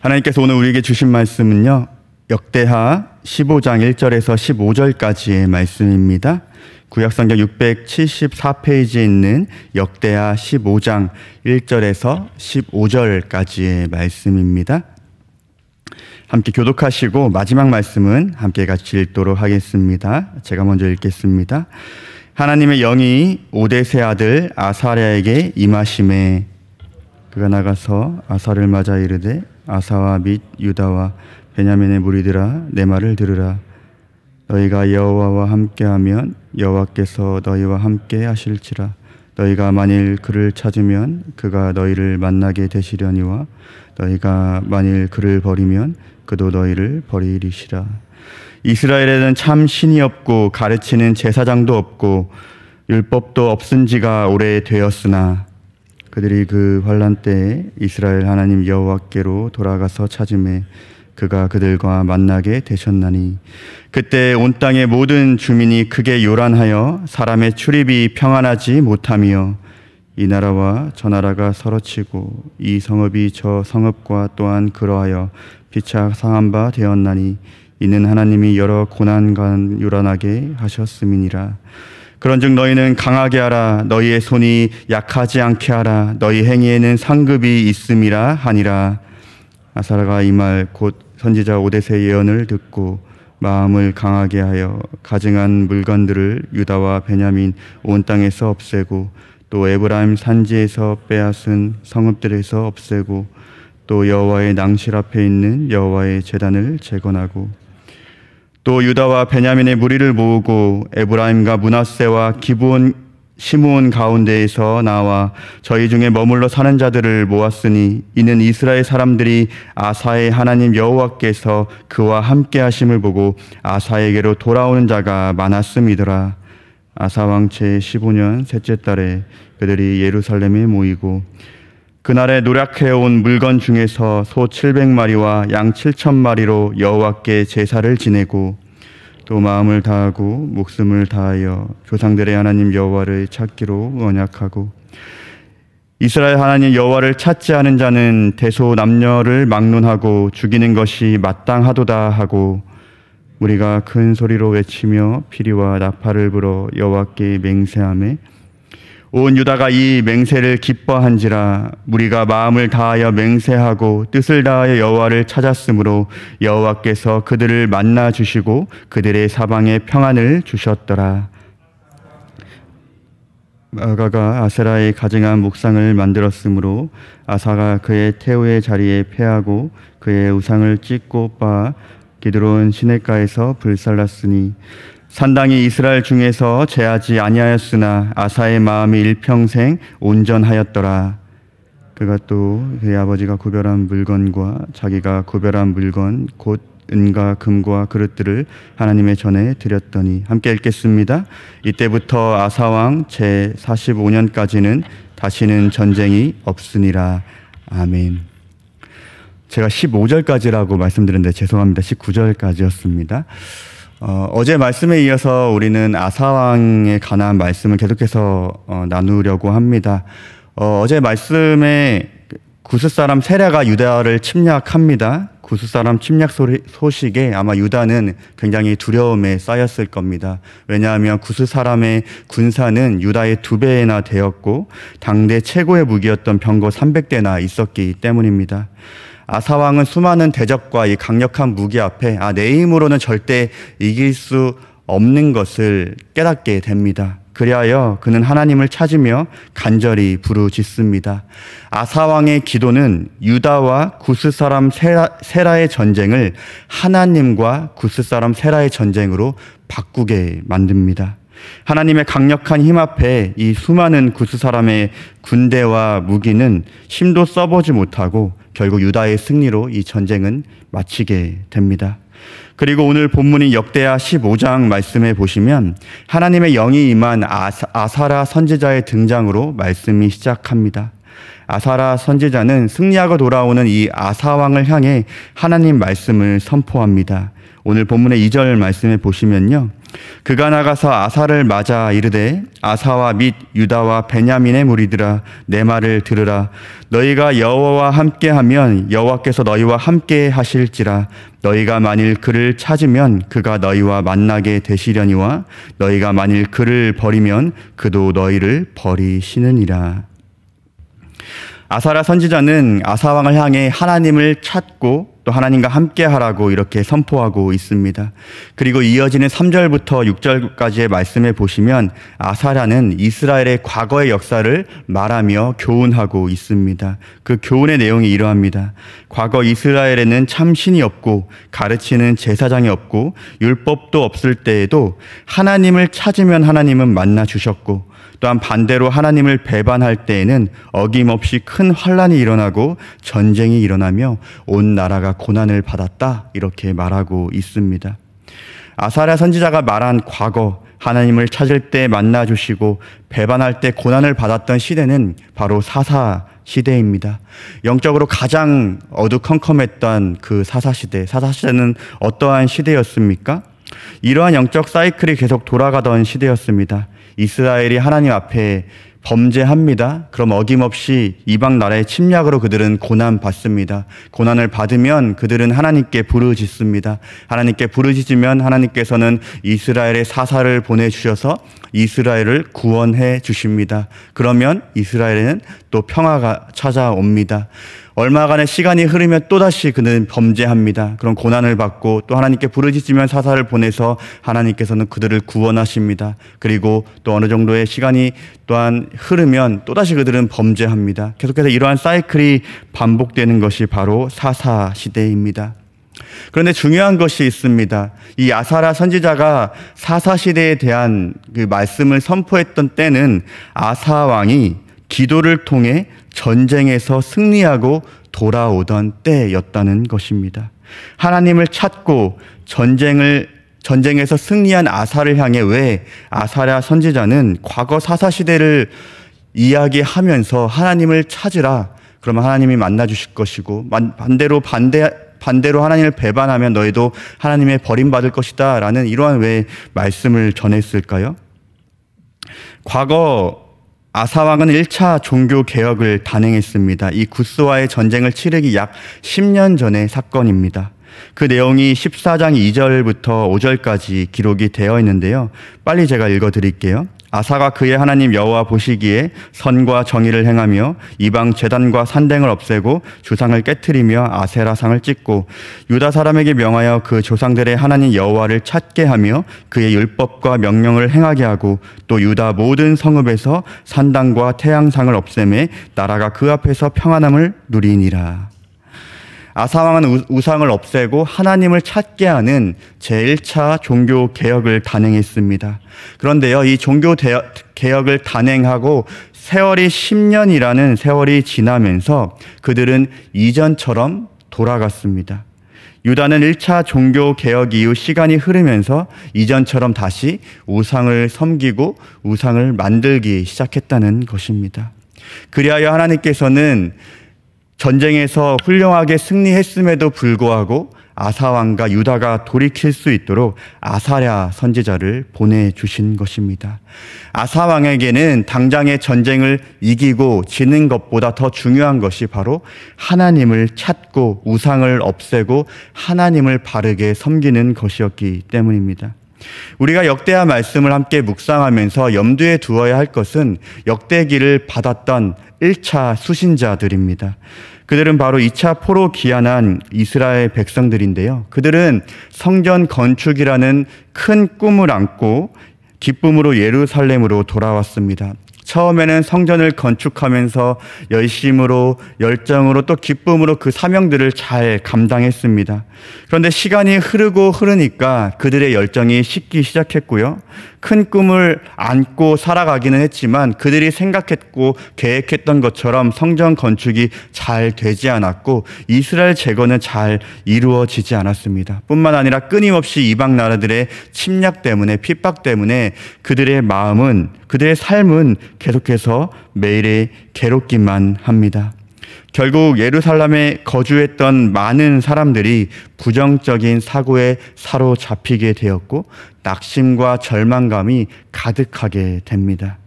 하나님께서 오늘 우리에게 주신 말씀은요, 역대하 15장 1절에서 15절까지의 말씀입니다. 구약성경 674페이지에 있는 역대하 15장 1절에서 15절까지의 말씀입니다. 함께 교독하시고 마지막 말씀은 함께 같이 읽도록 하겠습니다. 제가 먼저 읽겠습니다. 하나님의 영이 오뎃의 아들 아사랴에게 임하심에 그가 나가서 아사를 맞아 이르되 아사와 및 유다와 베냐민의 무리들아 내 말을 들으라. 너희가 여호와와 함께하면 여호와께서 너희와 함께 하실지라. 너희가 만일 그를 찾으면 그가 너희를 만나게 되시려니와 너희가 만일 그를 버리면 그도 너희를 버리리시라. 이스라엘에는 참 신이 없고 가르치는 제사장도 없고 율법도 없은 지가 오래되었으나 그들이 그 환난 때에 이스라엘 하나님 여호와께로 돌아가서 찾음에 그가 그들과 만나게 되셨나니 그때 온 땅의 모든 주민이 크게 요란하여 사람의 출입이 평안하지 못하며 이 나라와 저 나라가 서로치고 이 성읍이 저 성읍과 또한 그러하여 피차 상한 바 되었나니 이는 하나님이 여러 고난간 요란하게 하셨음이니라. 그런즉 너희는 강하게 하라. 너희의 손이 약하지 않게 하라. 너희 행위에는 상급이 있음이라 하니라. 아사랴가 이 말 곧 선지자 오뎃의 예언을 듣고 마음을 강하게 하여 가증한 물건들을 유다와 베냐민 온 땅에서 없애고 또 에브라임 산지에서 빼앗은 성읍들에서 없애고 또 여호와의 낭실 앞에 있는 여호와의 제단을 재건하고 또 유다와 베냐민의 무리를 모으고 에브라임과 므낫세와 기브온 시므온 가운데에서 나와 저희 중에 머물러 사는 자들을 모았으니 이는 이스라엘 사람들이 아사의 하나님 여호와께서 그와 함께 하심을 보고 아사에게로 돌아오는 자가 많았음이더라. 아사 왕 제 15년 셋째 달에 그들이 예루살렘에 모이고 그날에 노력해온 물건 중에서 소 700마리와 양 7,000마리로 여호와께 제사를 지내고 또 마음을 다하고 목숨을 다하여 조상들의 하나님 여호와를 찾기로 언약하고 이스라엘 하나님 여호와를 찾지 않은 자는 대소 남녀를 막론하고 죽이는 것이 마땅하도다 하고 우리가 큰 소리로 외치며 피리와 나팔을 불어 여호와께 맹세하매 온 유다가 이 맹세를 기뻐한지라. 우리가 마음을 다하여 맹세하고 뜻을 다하여 여호와를 찾았으므로 여호와께서 그들을 만나 주시고 그들의 사방에 평안을 주셨더라. 아가가 아세라의 가증한 목상을 만들었으므로 아사가 그의 태우의 자리에 패하고 그의 우상을 찢고 빻아 기드론 시냇가에서 불살랐으니 산당이 이스라엘 중에서 제하지 아니하였으나 아사의 마음이 일평생 온전하였더라. 그가 또 그의 아버지가 구별한 물건과 자기가 구별한 물건 곧 은과 금과 그릇들을 하나님의 전에 드렸더니 함께 읽겠습니다. 이때부터 아사왕 제 45년까지는 다시는 전쟁이 없으니라. 아멘. 제가 15절까지라고 말씀드렸는데 죄송합니다. 19절까지였습니다. 어제 말씀에 이어서 우리는 아사왕에 관한 말씀을 계속해서 나누려고 합니다. 어제 말씀에 구스 사람 세랴가 유다를 침략합니다. 구스 사람 침략 소식에 아마 유다는 굉장히 두려움에 쌓였을 겁니다. 왜냐하면 구스 사람의 군사는 유다의 2배나 되었고 당대 최고의 무기였던 병거 300대나 있었기 때문입니다. 아사왕은 수많은 대적과 이 강력한 무기 앞에 내 힘으로는 절대 이길 수 없는 것을 깨닫게 됩니다. 그리하여 그는 하나님을 찾으며 간절히 부르짖습니다. 아사왕의 기도는 유다와 구스 사람 세라의 전쟁을 하나님과 구스 사람 세라의 전쟁으로 바꾸게 만듭니다. 하나님의 강력한 힘 앞에 이 수많은 구스 사람의 군대와 무기는 힘도 써보지 못하고 결국 유다의 승리로 이 전쟁은 마치게 됩니다. 그리고 오늘 본문인 역대하 15장 말씀에 보시면 하나님의 영이 임한 아사랴 선지자의 등장으로 말씀이 시작합니다. 아사랴 선지자는 승리하고 돌아오는 이 아사왕을 향해 하나님 말씀을 선포합니다. 오늘 본문의 2절 말씀에 보시면요. 그가 나가서 아사를 맞아 이르되 아사와 및 유다와 베냐민의 무리들아 내 말을 들으라. 너희가 여호와와 함께하면 여호와께서 너희와 함께 하실지라. 너희가 만일 그를 찾으면 그가 너희와 만나게 되시려니와 너희가 만일 그를 버리면 그도 너희를 버리시느니라. 아사랴 선지자는 아사왕을 향해 하나님을 찾고 또 하나님과 함께하라고 이렇게 선포하고 있습니다. 그리고 이어지는 3절부터 6절까지의 말씀에 보시면 아사랴는 이스라엘의 과거의 역사를 말하며 교훈하고 있습니다. 그 교훈의 내용이 이러합니다. 과거 이스라엘에는 참 신이 없고 가르치는 제사장이 없고 율법도 없을 때에도 하나님을 찾으면 하나님은 만나 주셨고 또한 반대로 하나님을 배반할 때에는 어김없이 큰 환란이 일어나고 전쟁이 일어나며 온 나라가 고난을 받았다 이렇게 말하고 있습니다. 아사랴 선지자가 말한 과거 하나님을 찾을 때 만나 주시고 배반할 때 고난을 받았던 시대는 바로 사사 시대입니다. 영적으로 가장 어두컴컴했던 그 사사시대는 어떠한 시대였습니까? 이러한 영적 사이클이 계속 돌아가던 시대였습니다. 이스라엘이 하나님 앞에 범죄합니다. 그럼 어김없이 이방 나라의 침략으로 그들은 고난받습니다. 고난을 받으면 그들은 하나님께 부르짖습니다. 하나님께 부르짖으면 하나님께서는 이스라엘의 사사를 보내주셔서 이스라엘을 구원해 주십니다. 그러면 이스라엘에는 또 평화가 찾아옵니다. 얼마간의 시간이 흐르면 또다시 그는 범죄합니다. 그런 고난을 받고 또 하나님께 부르짖으면 사사를 보내서 하나님께서는 그들을 구원하십니다. 그리고 또 어느 정도의 시간이 또한 흐르면 또다시 그들은 범죄합니다. 계속해서 이러한 사이클이 반복되는 것이 바로 사사 시대입니다. 그런데 중요한 것이 있습니다. 이 아사랴 선지자가 사사 시대에 대한 그 말씀을 선포했던 때는 아사 왕이 기도를 통해 전쟁에서 승리하고 돌아오던 때였다는 것입니다. 하나님을 찾고 전쟁에서 승리한 아사를 향해 왜 아사랴 선지자는 과거 사사 시대를 이야기하면서 하나님을 찾으라. 그러면 하나님이 만나 주실 것이고 반대로 하나님을 배반하면 너희도 하나님의 버림받을 것이다 라는 이러한 왜 말씀을 전했을까요? 과거 아사왕은 1차 종교개혁을 단행했습니다. 이 구스와의 전쟁을 치르기 약 10년 전의 사건입니다. 그 내용이 14장 2절부터 5절까지 기록이 되어 있는데요. 빨리 제가 읽어드릴게요. 아사가 그의 하나님 여호와 보시기에 선과 정의를 행하며 이방 제단과 산댕을 없애고 주상을 깨트리며 아세라상을 찢고 유다 사람에게 명하여 그 조상들의 하나님 여호와를 찾게 하며 그의 율법과 명령을 행하게 하고 또 유다 모든 성읍에서 산당과 태양상을 없애매 나라가 그 앞에서 평안함을 누리니라. 아사왕은 우상을 없애고 하나님을 찾게 하는 제1차 종교개혁을 단행했습니다. 그런데요, 이 종교개혁을 단행하고 세월이 10년이라는 세월이 지나면서 그들은 이전처럼 돌아갔습니다. 유다는 1차 종교개혁 이후 시간이 흐르면서 이전처럼 다시 우상을 섬기고 우상을 만들기 시작했다는 것입니다. 그리하여 하나님께서는 전쟁에서 훌륭하게 승리했음에도 불구하고 아사왕과 유다가 돌이킬 수 있도록 아사랴 선지자를 보내주신 것입니다. 아사왕에게는 당장의 전쟁을 이기고 지는 것보다 더 중요한 것이 바로 하나님을 찾고 우상을 없애고 하나님을 바르게 섬기는 것이었기 때문입니다. 우리가 역대하 말씀을 함께 묵상하면서 염두에 두어야 할 것은 역대기를 받았던 1차 수신자들입니다. 그들은 바로 2차 포로 귀환한 이스라엘 백성들인데요. 그들은 성전 건축이라는 큰 꿈을 안고 기쁨으로 예루살렘으로 돌아왔습니다. 처음에는 성전을 건축하면서 열심으로 열정으로 또 기쁨으로 그 사명들을 잘 감당했습니다. 그런데 시간이 흐르니까 그들의 열정이 식기 시작했고요. 큰 꿈을 안고 살아가기는 했지만 그들이 생각했고 계획했던 것처럼 성전 건축이 잘 되지 않았고 이스라엘 제거는 잘 이루어지지 않았습니다. 뿐만 아니라 끊임없이 이방 나라들의 침략 때문에 핍박 때문에 그들의 삶은 계속해서 매일의 괴롭기만 합니다. 결국 예루살렘에 거주했던 많은 사람들이 부정적인 사고에 사로잡히게 되었고 낙심과 절망감이 가득하게 됩니다.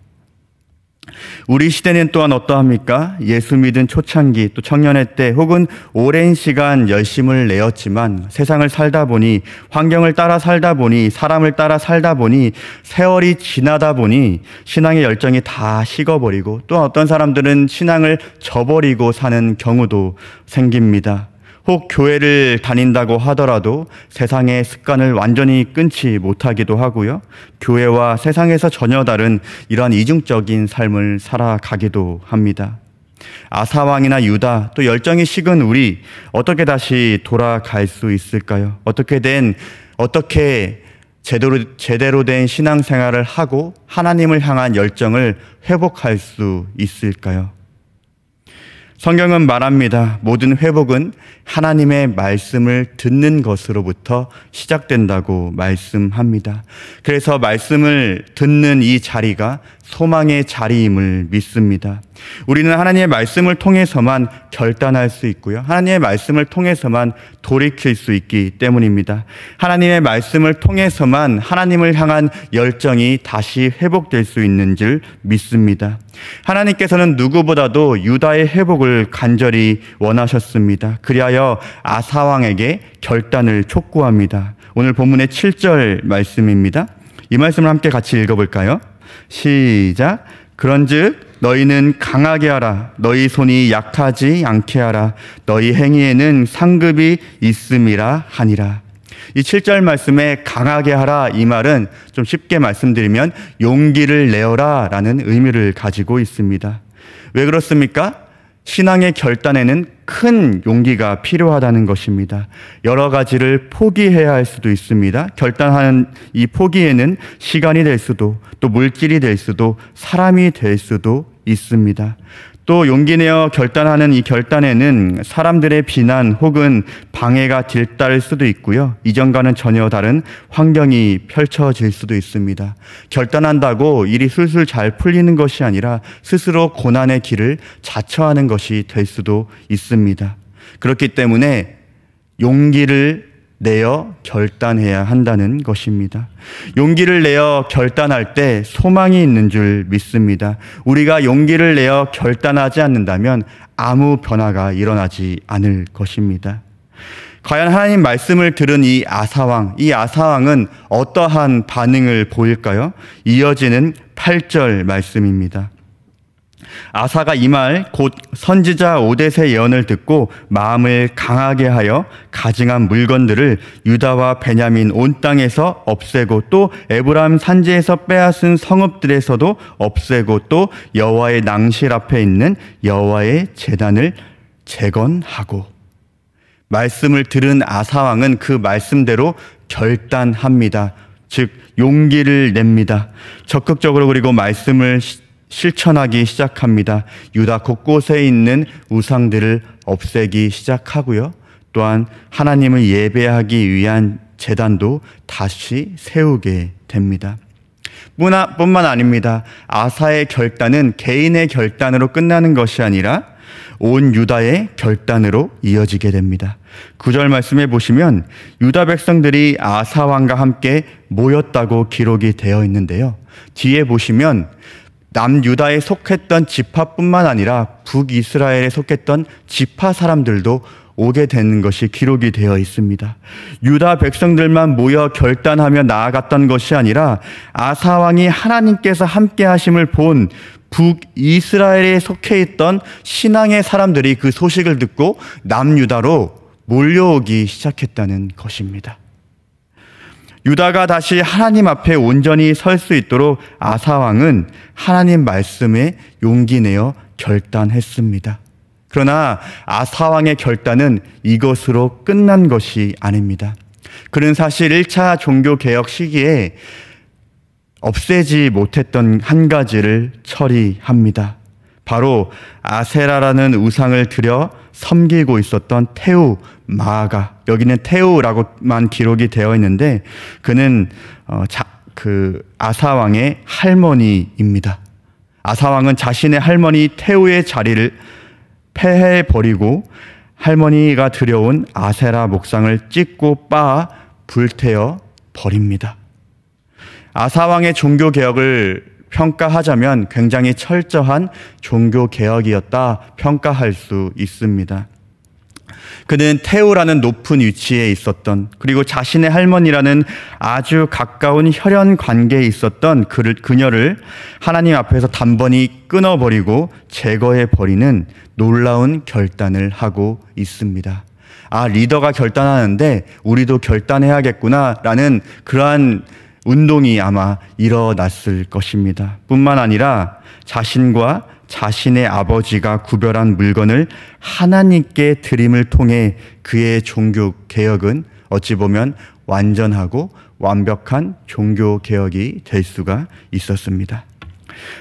우리 시대는 또한 어떠합니까? 예수 믿은 초창기 또 청년의 때 혹은 오랜 시간 열심을 내었지만 세상을 살다 보니 환경을 따라 살다 보니 사람을 따라 살다 보니 세월이 지나다 보니 신앙의 열정이 다 식어버리고 또 어떤 사람들은 신앙을 저버리고 사는 경우도 생깁니다. 혹 교회를 다닌다고 하더라도 세상의 습관을 완전히 끊지 못하기도 하고요. 교회와 세상에서 전혀 다른 이러한 이중적인 삶을 살아가기도 합니다. 아사 왕이나 유다 또 열정이 식은 우리 어떻게 다시 돌아갈 수 있을까요? 어떻게 제대로 된 신앙생활을 하고 하나님을 향한 열정을 회복할 수 있을까요? 성경은 말합니다. 모든 회복은 하나님의 말씀을 듣는 것으로부터 시작된다고 말씀합니다. 그래서 말씀을 듣는 이 자리가 소망의 자리임을 믿습니다. 우리는 하나님의 말씀을 통해서만 결단할 수 있고요. 하나님의 말씀을 통해서만 돌이킬 수 있기 때문입니다. 하나님의 말씀을 통해서만 하나님을 향한 열정이 다시 회복될 수 있는 줄 믿습니다. 하나님께서는 누구보다도 유다의 회복을 간절히 원하셨습니다. 그리하여 아사 왕에게 결단을 촉구합니다. 오늘 본문의 7절 말씀입니다. 이 말씀을 함께 같이 읽어볼까요? 시작. 그런즉 너희는 강하게 하라. 너희 손이 약하지 않게 하라. 너희 행위에는 상급이 있음이라 하니라. 이 7절 말씀에 강하게 하라 이 말은 좀 쉽게 말씀드리면 용기를 내어라 라는 의미를 가지고 있습니다. 왜 그렇습니까? 신앙의 결단에는 큰 용기가 필요하다는 것입니다. 여러 가지를 포기해야 할 수도 있습니다. 결단하는 이 포기에는 시간이 될 수도 또 물질이 될 수도 사람이 될 수도 있습니다. 또 용기 내어 결단하는 이 결단에는 사람들의 비난 혹은 방해가 뒤따를 수도 있고요. 이전과는 전혀 다른 환경이 펼쳐질 수도 있습니다. 결단한다고 일이 술술 잘 풀리는 것이 아니라 스스로 고난의 길을 자처하는 것이 될 수도 있습니다. 그렇기 때문에 용기를 내어 결단해야 한다는 것입니다. 용기를 내어 결단할 때 소망이 있는 줄 믿습니다. 우리가 용기를 내어 결단하지 않는다면 아무 변화가 일어나지 않을 것입니다. 과연 하나님 말씀을 들은 이 아사왕은 어떠한 반응을 보일까요? 이어지는 8절 말씀입니다. 아사가 이 말 곧 선지자 오뎃의 예언을 듣고 마음을 강하게 하여 가증한 물건들을 유다와 베냐민 온 땅에서 없애고 또 에브라임 산지에서 빼앗은 성읍들에서도 없애고 또 여호와의 낭실 앞에 있는 여호와의 제단을 재건하고. 말씀을 들은 아사 왕은 그 말씀대로 결단합니다. 즉 용기를 냅니다. 적극적으로 그리고 말씀을 실천하기 시작합니다. 유다 곳곳에 있는 우상들을 없애기 시작하고요. 또한 하나님을 예배하기 위한 제단도 다시 세우게 됩니다. 뿐만 아닙니다. 아사의 결단은 개인의 결단으로 끝나는 것이 아니라 온 유다의 결단으로 이어지게 됩니다. 9절 말씀해 보시면 유다 백성들이 아사 왕과 함께 모였다고 기록이 되어 있는데요. 뒤에 보시면 남유다에 속했던 지파뿐만 아니라 북이스라엘에 속했던 지파 사람들도 오게 되는 것이 기록이 되어 있습니다. 유다 백성들만 모여 결단하며 나아갔던 것이 아니라 아사 왕이 하나님께서 함께 하심을 본 북이스라엘에 속해 있던 신앙의 사람들이 그 소식을 듣고 남유다로 몰려오기 시작했다는 것입니다. 유다가 다시 하나님 앞에 온전히 설 수 있도록 아사 왕은 하나님 말씀에 용기 내어 결단했습니다. 그러나 아사 왕의 결단은 이것으로 끝난 것이 아닙니다. 그는 사실 1차 종교개혁 시기에 없애지 못했던 한 가지를 처리합니다. 바로 아세라라는 우상을 들여 섬기고 있었던 테우 마아가, 여기는 테우라고만 기록이 되어 있는데 그는 아사 왕의 할머니입니다. 아사 왕은 자신의 할머니 테우의 자리를 패해버리고 할머니가 들여온 아세라 목상을 찢고 빻아 불태워 버립니다. 아사왕의 종교개혁을 평가하자면 굉장히 철저한 종교개혁이었다 평가할 수 있습니다. 그는 태우라는 높은 위치에 있었던, 그리고 자신의 할머니라는 아주 가까운 혈연 관계에 있었던 그녀를 하나님 앞에서 단번이 끊어버리고 제거해버리는 놀라운 결단을 하고 있습니다. 아, 리더가 결단하는데 우리도 결단해야겠구나라는 그러한 운동이 아마 일어났을 것입니다. 뿐만 아니라 자신과 자신의 아버지가 구별한 물건을 하나님께 드림을 통해 그의 종교개혁은 어찌 보면 완전하고 완벽한 종교개혁이 될 수가 있었습니다.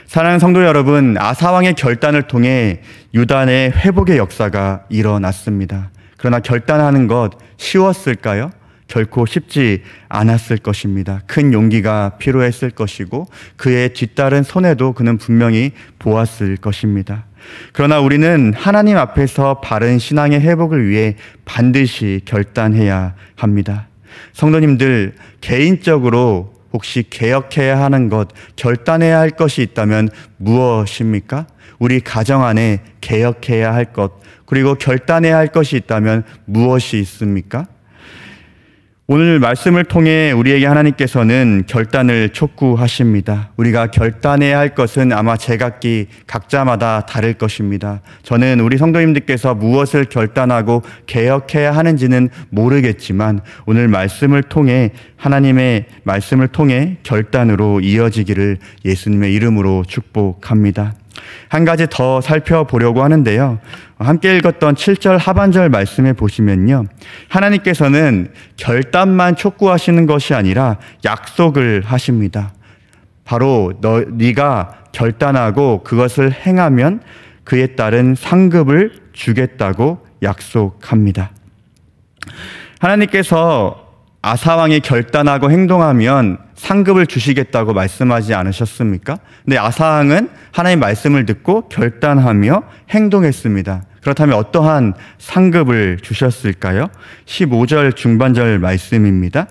사랑하는 성도 여러분, 아사왕의 결단을 통해 유다의 회복의 역사가 일어났습니다. 그러나 결단하는 것 쉬웠을까요? 결코 쉽지 않았을 것입니다. 큰 용기가 필요했을 것이고 그의 뒤따른 손해도 그는 분명히 보았을 것입니다. 그러나 우리는 하나님 앞에서 바른 신앙의 회복을 위해 반드시 결단해야 합니다. 성도님들, 개인적으로 혹시 개혁해야 하는 것, 결단해야 할 것이 있다면 무엇입니까? 우리 가정 안에 개혁해야 할 것, 그리고 결단해야 할 것이 있다면 무엇이 있습니까? 오늘 말씀을 통해 우리에게 하나님께서는 결단을 촉구하십니다. 우리가 결단해야 할 것은 아마 제각기 각자마다 다를 것입니다. 저는 우리 성도님들께서 무엇을 결단하고 개혁해야 하는지는 모르겠지만 오늘 말씀을 통해, 하나님의 말씀을 통해 결단으로 이어지기를 예수님의 이름으로 축복합니다. 한 가지 더 살펴보려고 하는데요. 함께 읽었던 7절 하반절 말씀에 보시면요, 하나님께서는 결단만 촉구하시는 것이 아니라 약속을 하십니다. 바로 네가 결단하고 그것을 행하면 그에 따른 상급을 주겠다고 약속합니다. 하나님께서 아사왕이 결단하고 행동하면 상급을 주시겠다고 말씀하지 않으셨습니까? 근데 아사왕은 하나님의 말씀을 듣고 결단하며 행동했습니다. 그렇다면 어떠한 상급을 주셨을까요? 15절 중반절 말씀입니다.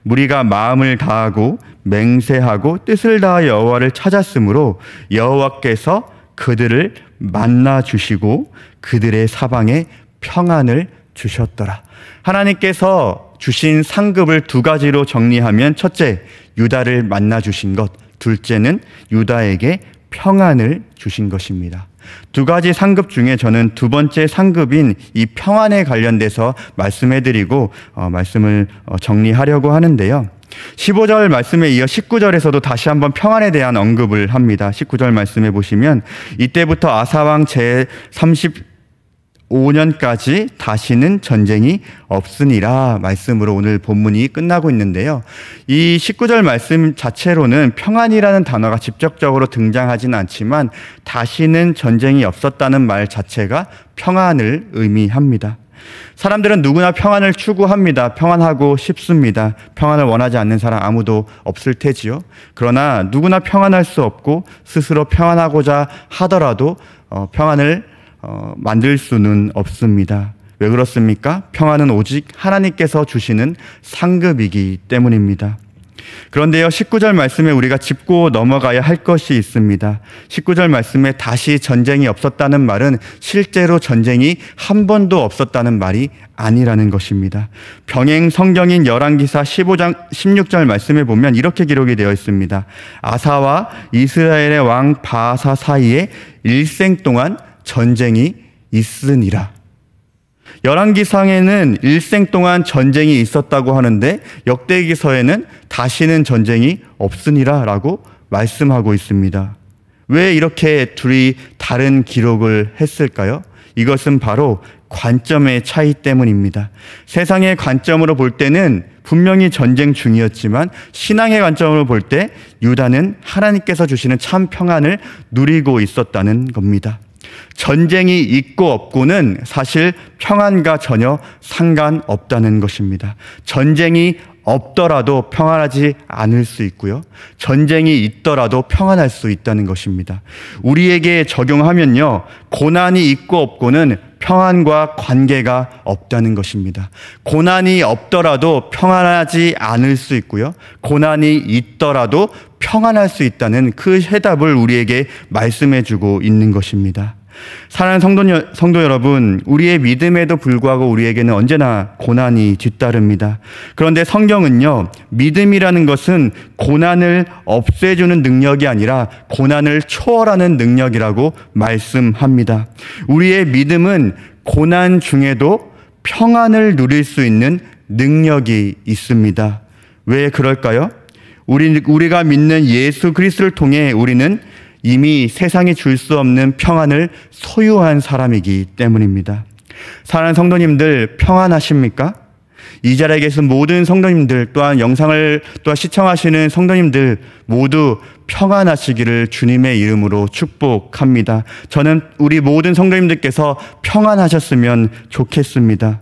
무리가 마음을 다하고 맹세하고 뜻을 다하여 여호와를 찾았으므로 여호와께서 그들을 만나 주시고 그들의 사방에 평안을 주셨더라. 하나님께서 주신 상급을 두 가지로 정리하면, 첫째, 유다를 만나 주신 것, 둘째는 유다에게 평안을 주신 것입니다. 두 가지 상급 중에 저는 두 번째 상급인 이 평안에 관련돼서 말씀해드리고 말씀을 정리하려고 하는데요. 15절 말씀에 이어 19절에서도 다시 한번 평안에 대한 언급을 합니다. 19절 말씀해 보시면, 이때부터 아사왕 제35년까지 다시는 전쟁이 없으니라 말씀으로 오늘 본문이 끝나고 있는데요. 이 19절 말씀 자체로는 평안이라는 단어가 직접적으로 등장하지는 않지만 다시는 전쟁이 없었다는 말 자체가 평안을 의미합니다. 사람들은 누구나 평안을 추구합니다. 평안하고 싶습니다. 평안을 원하지 않는 사람 아무도 없을 테지요. 그러나 누구나 평안할 수 없고 스스로 평안하고자 하더라도 평안을 만들 수는 없습니다. 왜 그렇습니까? 평안은 오직 하나님께서 주시는 상급이기 때문입니다. 그런데요, 19절 말씀에 우리가 짚고 넘어가야 할 것이 있습니다. 19절 말씀에 다시 전쟁이 없었다는 말은 실제로 전쟁이 한 번도 없었다는 말이 아니라는 것입니다. 병행 성경인 열왕기사 15장 16절 말씀에 보면 이렇게 기록이 되어 있습니다. 아사와 이스라엘의 왕 바아사 사이에 일생 동안 전쟁이 있으니라. 열왕기상에는 일생 동안 전쟁이 있었다고 하는데 역대기서에는 다시는 전쟁이 없으니라 라고 말씀하고 있습니다. 왜 이렇게 둘이 다른 기록을 했을까요? 이것은 바로 관점의 차이 때문입니다. 세상의 관점으로 볼 때는 분명히 전쟁 중이었지만 신앙의 관점으로 볼 때 유다는 하나님께서 주시는 참 평안을 누리고 있었다는 겁니다. 전쟁이 있고 없고는 사실 평안과 전혀 상관없다는 것입니다. 전쟁이 없더라도 평안하지 않을 수 있고요. 전쟁이 있더라도 평안할 수 있다는 것입니다. 우리에게 적용하면요, 고난이 있고 없고는 평안과 관계가 없다는 것입니다. 고난이 없더라도 평안하지 않을 수 있고요. 고난이 있더라도 평안할 수 있다는 그 해답을 우리에게 말씀해 주고 있는 것입니다. 사랑하는 성도 여러분, 우리의 믿음에도 불구하고 우리에게는 언제나 고난이 뒤따릅니다. 그런데 성경은요, 믿음이라는 것은 고난을 없애주는 능력이 아니라 고난을 초월하는 능력이라고 말씀합니다. 우리의 믿음은 고난 중에도 평안을 누릴 수 있는 능력이 있습니다. 왜 그럴까요? 우리가 믿는 예수 그리스도를 통해 우리는 이미 세상이 줄 수 없는 평안을 소유한 사람이기 때문입니다. 사랑하는 성도님들, 평안하십니까? 이 자리에 계신 모든 성도님들, 또한 영상을 또한 시청하시는 성도님들 모두 평안하시기를 주님의 이름으로 축복합니다. 저는 우리 모든 성도님들께서 평안하셨으면 좋겠습니다.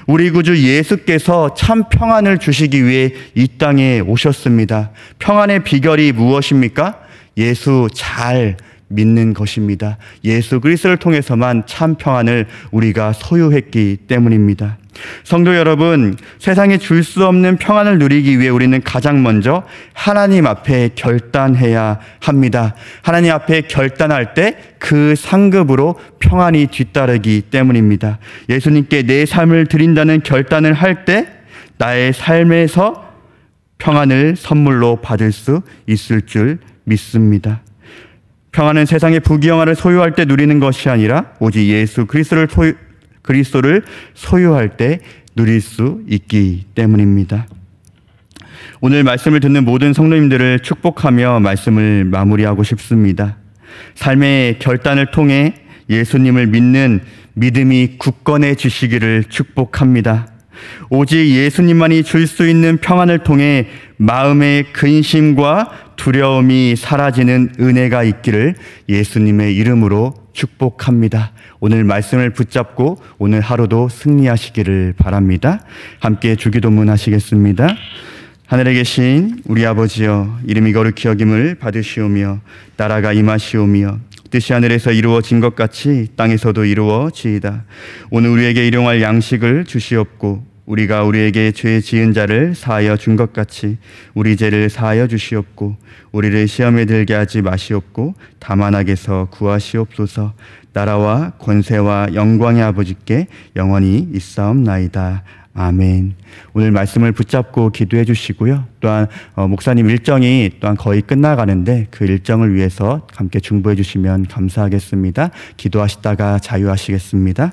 우리 구주 예수께서 참 평안을 주시기 위해 이 땅에 오셨습니다. 평안의 비결이 무엇입니까? 예수 잘 믿는 것입니다. 예수 그리스도를 통해서만 참 평안을 우리가 소유했기 때문입니다. 성도 여러분, 세상에 줄 수 없는 평안을 누리기 위해 우리는 가장 먼저 하나님 앞에 결단해야 합니다. 하나님 앞에 결단할 때 그 상급으로 평안이 뒤따르기 때문입니다. 예수님께 내 삶을 드린다는 결단을 할 때 나의 삶에서 평안을 선물로 받을 수 있을 줄 믿습니다. 평안은 세상의 부귀영화를 소유할 때 누리는 것이 아니라 오직 예수 그리스도를 소유할 때 누릴 수 있기 때문입니다. 오늘 말씀을 듣는 모든 성도님들을 축복하며 말씀을 마무리하고 싶습니다. 삶의 결단을 통해 예수님을 믿는 믿음이 굳건해지시기를 축복합니다. 오직 예수님만이 줄 수 있는 평안을 통해 마음의 근심과 두려움이 사라지는 은혜가 있기를 예수님의 이름으로 축복합니다. 오늘 말씀을 붙잡고 오늘 하루도 승리하시기를 바랍니다. 함께 주기도문 하시겠습니다. 하늘에 계신 우리 아버지여, 이름이 거룩히 여김을 받으시오며 나라가 임하시오며 뜻이 하늘에서 이루어진 것 같이 땅에서도 이루어지이다. 오늘 우리에게 일용할 양식을 주시옵고 우리가 우리에게 죄 지은 자를 사하여 준 것 같이 우리 죄를 사하여 주시옵고 우리를 시험에 들게 하지 마시옵고 다만 악에서 구하시옵소서. 나라와 권세와 영광의 아버지께 영원히 있사옵나이다. 아멘. 오늘 말씀을 붙잡고 기도해 주시고요. 또한 목사님 일정이 또한 거의 끝나가는데 그 일정을 위해서 함께 중보해 주시면 감사하겠습니다. 기도하시다가 자유하시겠습니다.